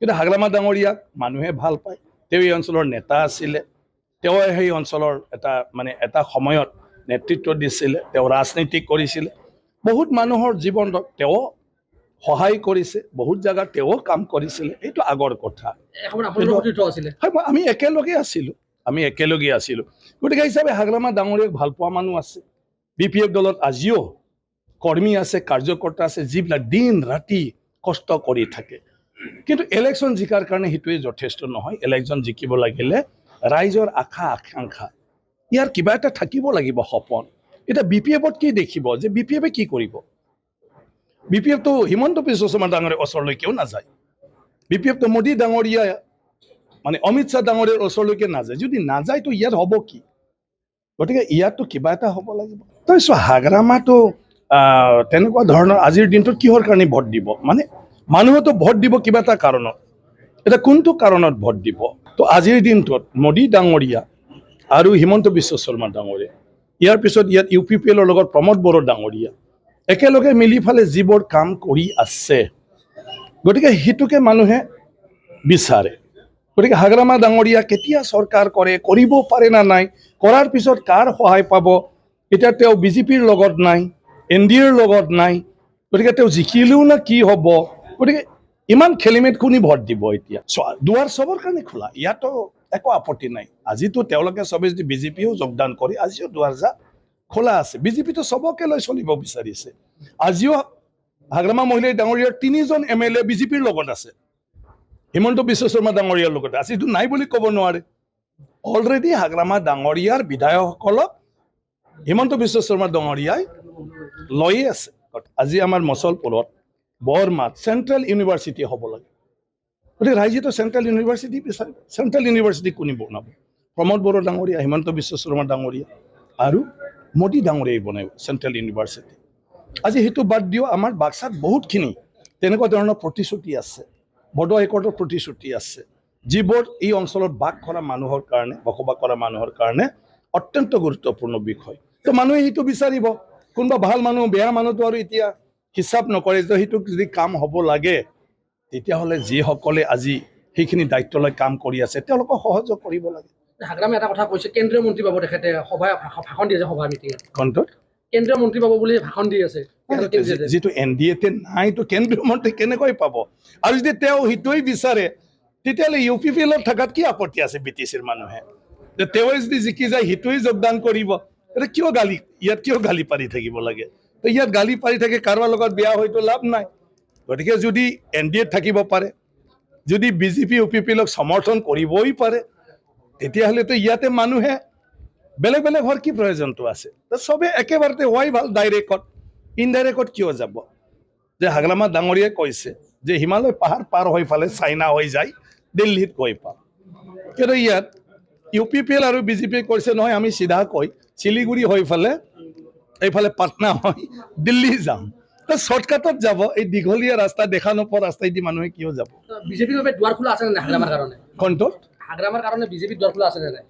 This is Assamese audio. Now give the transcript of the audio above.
কিন্তু হাগ্ৰামা ডাঙৰীয়াক মানুহে ভাল পায়। তেওঁ এই অঞ্চলৰ নেতা আছিলে, তেওঁ সেই অঞ্চলৰ এটা সময়ত নেতৃত্ব দিছিলে, তেওঁ ৰাজনীতি কৰিছিলে, বহুত মানুহৰ জীৱনত তেওঁ সহায় কৰিছে, বহুত জায়গাত তেওঁ কাম কৰিছিলে। এইটো আগৰ কথা। আমি একেলগে আছিলোঁ। গতিকে হিচাপে হাগ্ৰামা ডাঙৰীয়াক ভাল পোৱা মানুহ আছে। BPF দলত আজিও কৰ্মী আছে, কাৰ্যকৰ্তা আছে, যিবিলাক দিন ৰাতি কষ্ট কৰি থাকে। কিন্তু ইলেকশ্যন জিকাৰ কাৰণে সেইটোৱে যথেষ্ট নহয়। ইলেকশ্যন জিকিব লাগিলে ৰাইজৰ আশা আকাংক্ষা, ইয়াৰ কিবা এটা থাকিব লাগিব, সপোন। এতিয়া BPFত কি দেখিব, যে BPFে কি কৰিব? BPFটো হিমন্ত বিশ্ব শৰ্মা ডাঙৰীয়াৰ ওচৰলৈকেও নাযায়। BPFটো মোদী ডাঙৰীয়া অমিত শ্বাহ ডাঙৰীয়াৰ ওচৰলৈকে নাযায়। যদি নাযায় তো ইয়াত হ'ব কি? গতিকে ইয়াততো কিবা এটা হ'ব লাগিব। তাৰপিছত হাগ্ৰামাটো তেনেকুৱা ধৰণৰ আজিৰ দিনটোত কিহৰ কাৰণে ভোট দিব? মানুহেতো ভোট দিব কিবা এটা কাৰণত। এতিয়া কোনটো কাৰণত ভোট দিব? তো আজিৰ দিনটোত মোদী ডাঙৰীয়া আৰু হিমন্ত বিশ্ব শৰ্মা ডাঙৰীয়া, ইয়াৰ পিছত ইয়াত UPPLৰ লগত প্ৰমোদ বড়ো ডাঙৰীয়া একেলগে মিলি ফালে যিবোৰ কাম কৰি আছে, গতিকে সেইটোকে মানুহে বিচাৰে। গতিকে হাগ্ৰামা ডাঙৰীয়া কেতিয়া চৰকাৰ কৰে, কৰিব পাৰে না নাই, কৰাৰ পিছত কাৰ সহায় পাব? এতিয়া তেওঁ BJPৰ লগত নাই, NDAৰ লগত নাই। গতিকে তেওঁ জিকিলেও না কি হ'ব? গতিকে ইমান খেলিমেট কোনে ভোট দিব? এতিয়া দুৱাৰ চবৰ কাৰণে খোলা, ইয়াতো একো আপত্তি নাই। আজিতো তেওঁলোকে চবে যদি BJPও যোগদান কৰি আজিও দুৱাৰ খোলা আছে। BJPটো চবকে লৈ চলিব বিচাৰিছে। আজিও হাগ্ৰামা মহিলা ডাঙৰীয়াৰ 3জন MLA BJPৰ লগত আছে, হিমন্ত বিশ্ব শৰ্মা ডাঙৰীয়াৰ লগত আছে। এইটো নাই বুলি ক'ব নোৱাৰে। অলৰেডি হাগ্ৰামা ডাঙৰীয়াৰ বিধায়কসকলক হিমন্ত বিশ্ব শৰ্মা ডাঙৰীয়াই লৈয়ে আছে। আজি আমাৰ মচলপুৰত বৰমাত চেণ্ট্ৰেল ইউনিভাৰ্চিটি হ'ব লাগে। গতিকে ৰাইজেতো চেণ্ট্ৰেল ইউনিভাৰ্চিটি বিচাৰিব। চেণ্ট্ৰেল ইউনিভাৰ্চিটি কোনে বনাব? প্ৰমোদ বড়ো ডাঙৰীয়া, হিমন্ত বিশ্ব শৰ্মা ডাঙৰীয়া আৰু মোদী ডাঙৰীয়াই বনাব চেণ্ট্ৰেল ইউনিভাৰ্চিটি। আজি সেইটো বাদ দিও, আমাৰ বাক্সাত বহুতখিনি তেনেকুৱা ধৰণৰ প্ৰতিশ্ৰুতি আছে, বড়ো হাইকোৰ্টৰ প্ৰতিশ্ৰুতি আছে, যিবোৰ এই অঞ্চলত বাস কৰা মানুহৰ কাৰণে, বসবাস কৰা মানুহৰ কাৰণে অত্যন্ত গুৰুত্বপূৰ্ণ বিষয়। তো মানুহে সেইটো বিচাৰিব। কোনোবা ভাল মানুহ, বেয়া মানুহটো আৰু এতিয়া হিচাপ নকৰে। যে সেইটো যদি কাম হ'ব লাগে, তেতিয়াহ'লে যিসকলে আজি সেইখিনি দায়িত্ব লৈ কাম কৰি আছে তেওঁলোকক সহযোগ কৰিব লাগে। হাগ্ৰামে এটা কথা কৈছে, কেন্দ্ৰীয় মন্ত্ৰী পাব তেখেতে, ভাষণ দি আছে সভা মিটিঙত। কণ্ঠত কেন্দ্ৰীয় মন্ত্ৰী পাব বুলি ভাষণ দি আছে। যিটো NDAতে নাই, তো কেন্দ্ৰীয় মন্ত্ৰী কেনেকৈ পাব? আৰু যদি তেওঁ সেইটোৱেই বিচাৰে, তেতিয়াহ'লে UPPLত থকাত কি আপত্তি আছে? BTCৰ মানুহে যে তেওঁ যদি জিকি যায় সেইটোৱেই যোগদান কৰিব। এতিয়া কিয় গালি পাৰি থাকিব লাগে? তো ইয়াত গালি পাৰি থাকে কাৰোবাৰ লগত বেয়া হয়তো লাভ নাই। গতিকে যদি NDAত থাকিব পাৰে, যদি BJP UPPLক সমৰ্থন কৰিবই পাৰে, তেতিয়াহ'লেতো ইয়াতে মানুহে বেলেগ বেলেগ হোৱাৰ কি প্ৰয়োজনটো আছে? তো চবে একেবাৰতে হোৱাই ভাল। ডাইৰেক্টত, ইনডাইৰেক্টত কিয় যাব? যে হাগ্ৰামা ডাঙৰীয়াই কৈছে যে হিমালয় পাহাৰ পাৰ হৈ ফালে চাইনা হৈ যায়, দিল্লীত গৈ পাম। কিন্তু ইয়াত UPPL আৰু BJP কৈছে নহয়, আমি চিধাকৈ শিলিগুৰি হৈ ফালে এইফালে পাটনা হৈ দিল্লী যাম। তো শ্বৰ্টকাটত যাব। এই দীঘলীয়া ৰাস্তা, দেখা নোপোৱা ৰাস্তাইদি মানুহে কিয় যাব? BJPৰ বাবে দুৱাৰ খোলা আছে নে নাই হাগ্ৰামাৰ কাৰণে? কণ্ঠত হাগ্ৰামাৰ কাৰণে BJPৰ দুৱাৰ খোলা আছে নে নাই?